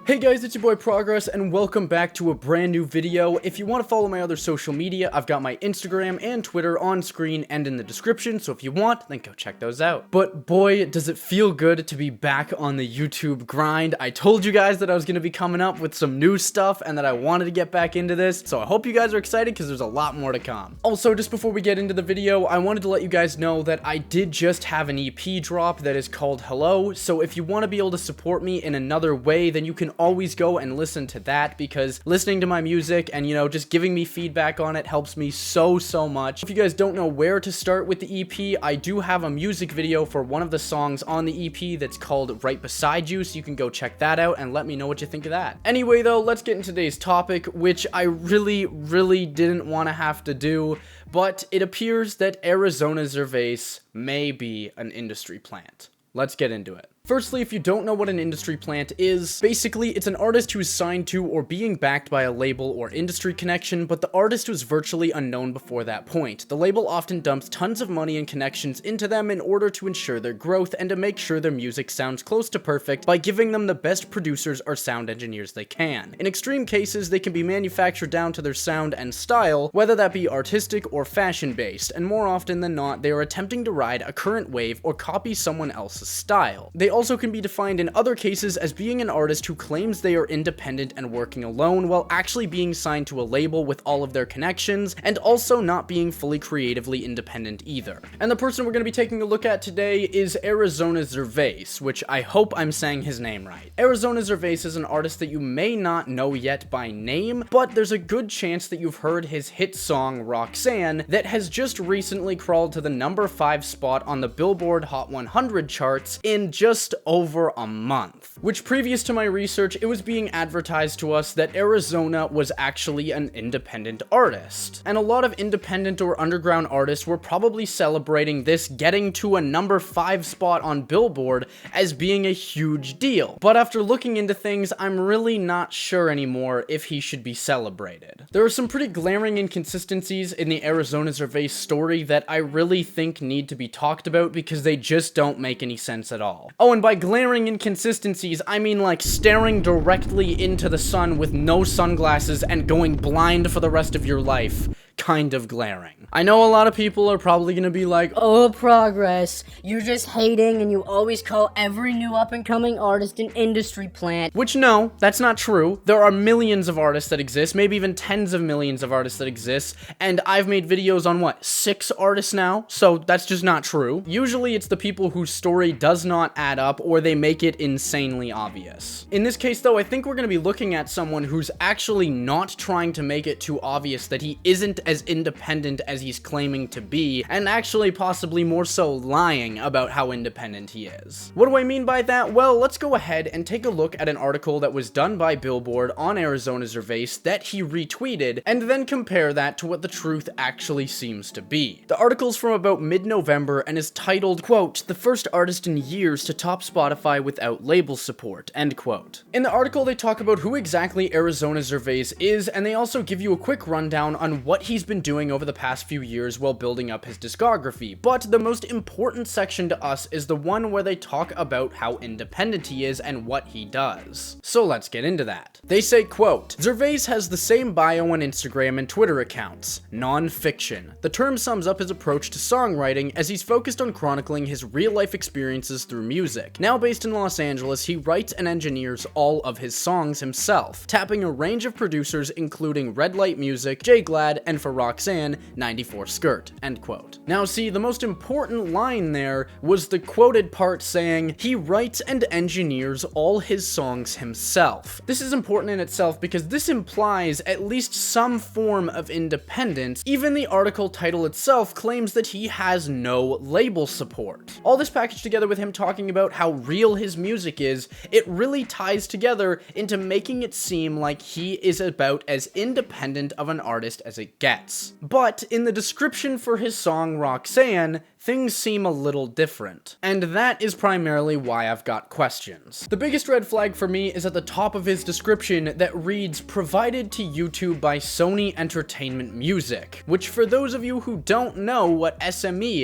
Hey guys, it's your boy Progress, and welcome back to a brand new video. If you want to follow my other social media, I've got my Instagram and Twitter on screen and in the description, so if you want, then go check those out. But boy, does it feel good to be back on the YouTube grind. I told you guys that I was going to be coming up with some new stuff and that I wanted to get back into this, so I hope you guys are excited because there's a lot more to come. Also, just before we get into the video, I wanted to let you guys know that I did just have an EP drop that is called Hello, so if you want to be able to support me in another way, then you can always go and listen to that, because listening to my music and, you know, just giving me feedback on it helps me so much. If you guys don't know where to start with the EP, I do have a music video for one of the songs on the EP that's called Right Beside You, so you can go check that out and let me know what you think of that. Anyway though, let's get into today's topic, which I really didn't want to have to do, but it appears that Arizona Zervas may be an industry plant. Let's get into it. Firstly, if you don't know what an industry plant is, basically it's an artist who is signed to or being backed by a label or industry connection, but the artist was virtually unknown before that point. The label often dumps tons of money and connections into them in order to ensure their growth and to make sure their music sounds close to perfect by giving them the best producers or sound engineers they can. In extreme cases, they can be manufactured down to their sound and style, whether that be artistic or fashion-based, and more often than not, they are attempting to ride a current wave or copy someone else's style. They also can be defined in other cases as being an artist who claims they are independent and working alone while actually being signed to a label with all of their connections, and also not being fully creatively independent either. And the person we're going to be taking a look at today is Arizona Zervas, which I hope I'm saying his name right. Arizona Zervas is an artist that you may not know yet by name, but there's a good chance that you've heard his hit song Roxanne that has just recently crawled to the number 5 spot on the Billboard Hot 100 charts in just over a month. Which, previous to my research, it was being advertised to us that Arizona was actually an independent artist. And a lot of independent or underground artists were probably celebrating this getting to a number 5 spot on Billboard as being a huge deal. But after looking into things, I'm really not sure anymore if he should be celebrated. There are some pretty glaring inconsistencies in the Arizona Zervas story that I really think need to be talked about because they just don't make any sense at all. Oh, and by glaring inconsistencies, I mean like staring directly into the sun with no sunglasses and going blind for the rest of your life. Kind of glaring. I know a lot of people are probably gonna be like, "Oh, Progress, you're just hating and you always call every new up-and-coming artist an industry plant." Which, no, that's not true. There are millions of artists that exist, maybe even tens of millions of artists that exist, and I've made videos on, what, 6 artists now? So that's just not true. Usually it's the people whose story does not add up or they make it insanely obvious. In this case, though, I think we're gonna be looking at someone who's actually not trying to make it too obvious that he isn't as independent as he's claiming to be, and actually possibly more so lying about how independent he is. What do I mean by that? Well, let's go ahead and take a look at an article that was done by Billboard on Arizona Zervas that he retweeted, and then compare that to what the truth actually seems to be. The article's from about mid-November and is titled, quote, "The first artist in years to top Spotify without label support," end quote. In the article, they talk about who exactly Arizona Zervas is, and they also give you a quick rundown on what he's been doing over the past few years while building up his discography. But the most important section to us is the one where they talk about how independent he is and what he does. So let's get into that. They say, quote, "Zervas has the same bio on Instagram and Twitter accounts. Non-fiction. The term sums up his approach to songwriting as he's focused on chronicling his real-life experiences through music. Now based in Los Angeles, he writes and engineers all of his songs himself, tapping a range of producers including Red Light Music, J Glad, and for Roxanne, 94 Skirt," end quote. Now see, the most important line there was the quoted part saying, he writes and engineers all his songs himself. This is important in itself because this implies at least some form of independence. Even the article title itself claims that he has no label support. All this packaged together with him talking about how real his music is, it really ties together into making it seem like he is about as independent of an artist as it gets. But in the description for his song Roxanne, things seem a little different. And that is primarily why I've got questions. The biggest red flag for me is at the top of his description that reads, provided to YouTube by Sony Entertainment Music, which for those of you who don't know what SME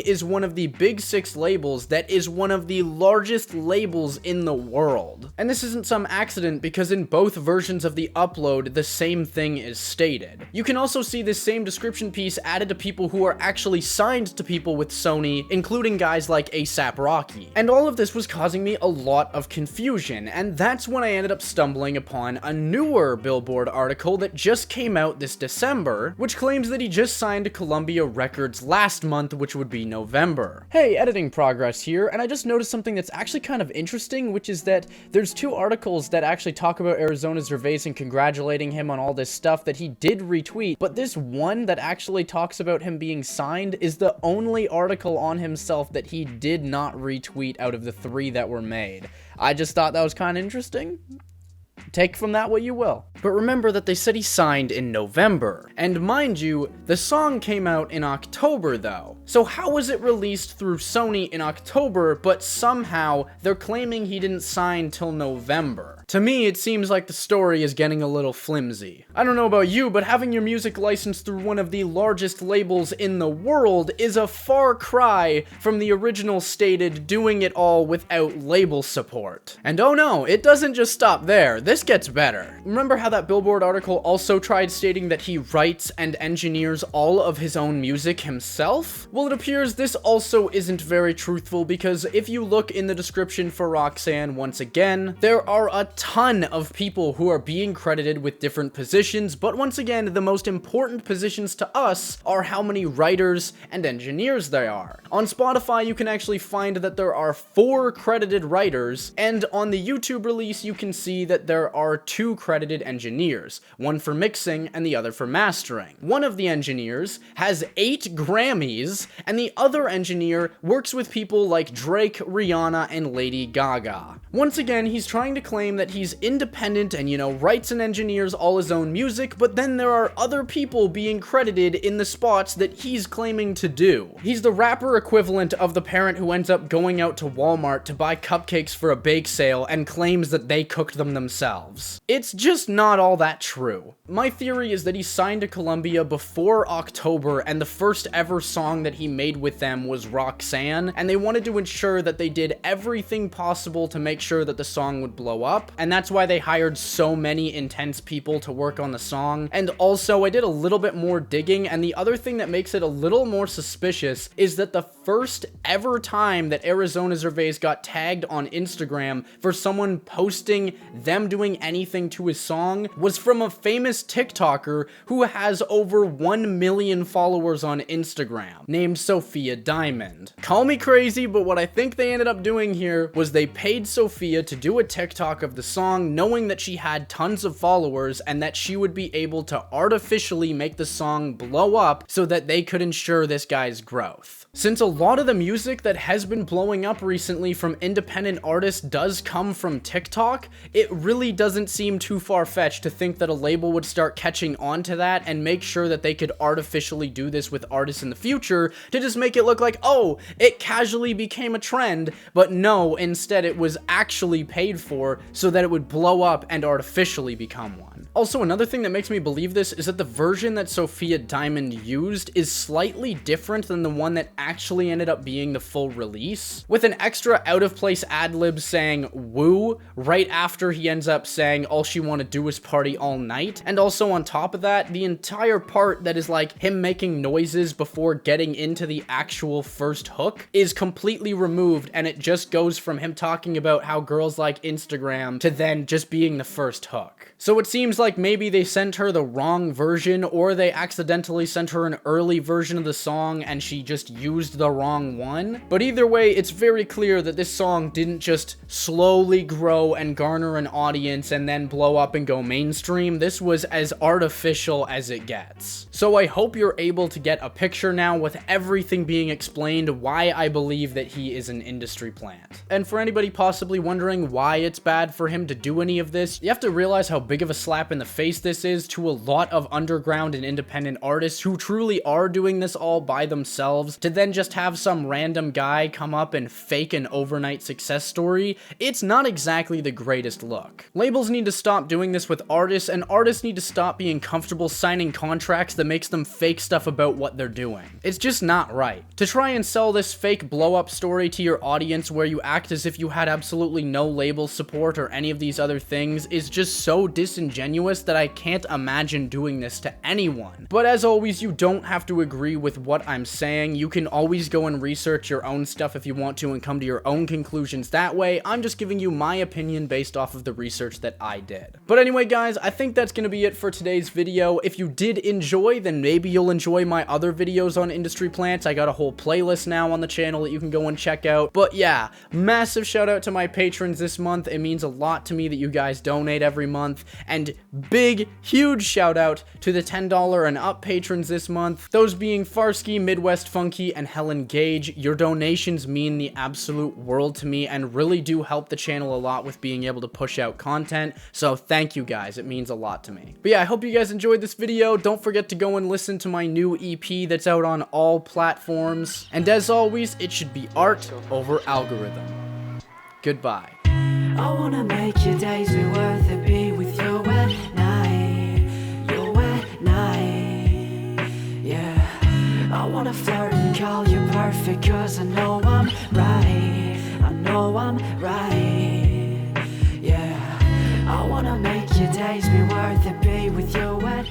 is one of the big 6 labels that is one of the largest labels in the world. And this isn't some accident because in both versions of the upload, the same thing is stated. You can also see this same description piece added to people who are actually signed to people with Sony, including guys like A$AP Rocky. And all of this was causing me a lot of confusion, and that's when I ended up stumbling upon a newer Billboard article that just came out this December, which claims that he just signed to Columbia Records last month, which would be November. Hey, editing progress here, and I just noticed something that's actually kind of interesting, which is that there's 2 articles that actually talk about Arizona Zervas and congratulating him on all this stuff that he did retweet, but this one that actually talks about him being signed is the only article on himself that he did not retweet out of the 3 that were made. I just thought that was kind of interesting. Take from that what you will. But remember that they said he signed in November. And mind you, the song came out in October though. So how was it released through Sony in October, but somehow they're claiming he didn't sign till November? To me, it seems like the story is getting a little flimsy. I don't know about you, but having your music licensed through one of the largest labels in the world is a far cry from the original stated doing it all without label support. And oh no, it doesn't just stop there. This gets better. Remember how that Billboard article also tried stating that he writes and engineers all of his own music himself? Well, it appears this also isn't very truthful because if you look in the description for Roxanne once again, there are a ton of people who are being credited with different positions, but once again, the most important positions to us are how many writers and engineers there are. On Spotify, you can actually find that there are 4 credited writers, and on the YouTube release, you can see that there are 2 credited engineers, one for mixing and the other for mastering. One of the engineers has 8 Grammys, and the other engineer works with people like Drake, Rihanna, and Lady Gaga. Once again, he's trying to claim that he's independent and, writes and engineers all his own music, but then there are other people being credited in the spots that he's claiming to do. He's the rapper equivalent of the parent who ends up going out to Walmart to buy cupcakes for a bake sale and claims that they cooked them themselves. It's just not all that true. My theory is that he signed to Columbia before October, and the first ever song that he made with them was Roxanne, and they wanted to ensure that they did everything possible to make sure that the song would blow up, and that's why they hired so many intense people to work on the song. And also, I did a little bit more digging, and the other thing that makes it a little more suspicious is that the first ever time that Arizona Zervas got tagged on Instagram for someone posting them doing anything to his song was from a famous TikToker who has over 1 million followers on Instagram, named Sophia Diamond. Call me crazy, but what I think they ended up doing here was they paid Sophia to do a TikTok of the song, knowing that she had tons of followers and that she would be able to artificially make the song blow up so that they could ensure this guy's growth. Since a lot of the music that has been blowing up recently from independent artists does come from TikTok, it really doesn't seem too far-fetched to think that a label would start catching on to that and make sure that they could artificially do this with artists in the future to just make it look like, oh, it casually became a trend, but no, instead it was actually paid for so that it would blow up and artificially become one. Also, another thing that makes me believe this is that the version that Sophia Diamond used is slightly different than the one that actually ended up being the full release, with an extra out-of-place ad-lib saying woo right after he ends up saying all she wanna do is party all night. And also on top of that, the entire part that is like him making noises before getting into the actual first hook is completely removed, and it just goes from him talking about how girls like Instagram to then just being the first hook. So it seems like maybe they sent her the wrong version, or they accidentally sent her an early version of the song and she just used the wrong one. But either way, it's very clear that this song didn't just slowly grow and garner an audience audience and then blow up and go mainstream. This was as artificial as it gets. So I hope you're able to get a picture now with everything being explained why I believe that he is an industry plant. And for anybody possibly wondering why it's bad for him to do any of this, you have to realize how big of a slap in the face this is to a lot of underground and independent artists who truly are doing this all by themselves. To then just have some random guy come up and fake an overnight success story, it's not exactly the greatest look. Labels need to stop doing this with artists, and artists need to stop being comfortable signing contracts that makes them fake stuff about what they're doing. It's just not right. To try and sell this fake blow-up story to your audience where you act as if you had absolutely no label support or any of these other things is just so disingenuous that I can't imagine doing this to anyone. But as always, you don't have to agree with what I'm saying. You can always go and research your own stuff if you want to and come to your own conclusions that way. I'm just giving you my opinion based off of the research that I did. But anyway, guys, I think that's going to be it for today's video. If you did enjoy, then maybe you'll enjoy my other videos on industry plants. I got a whole playlist now on the channel that you can go and check out. But yeah, massive shout out to my patrons this month. It means a lot to me that you guys donate every month. And big, huge shout out to the $10 and up patrons this month. Those being Farski, widwestfunky, and Helen Gage. Your donations mean the absolute world to me and really do help the channel a lot with being able to push out content. So thank you guys. It means a lot to me. But yeah, I hope you guys enjoyed this video. Don't forget to go and listen to my new EP that's out on all platforms. And as always, it should be art over algorithm. Goodbye. I wanna make your days be worth it, be with your wet night, your wet night, yeah. I wanna flirt and call you perfect, cause I know I'm right, I know I'm right, yeah. I wanna make your days be worth it, be with your wet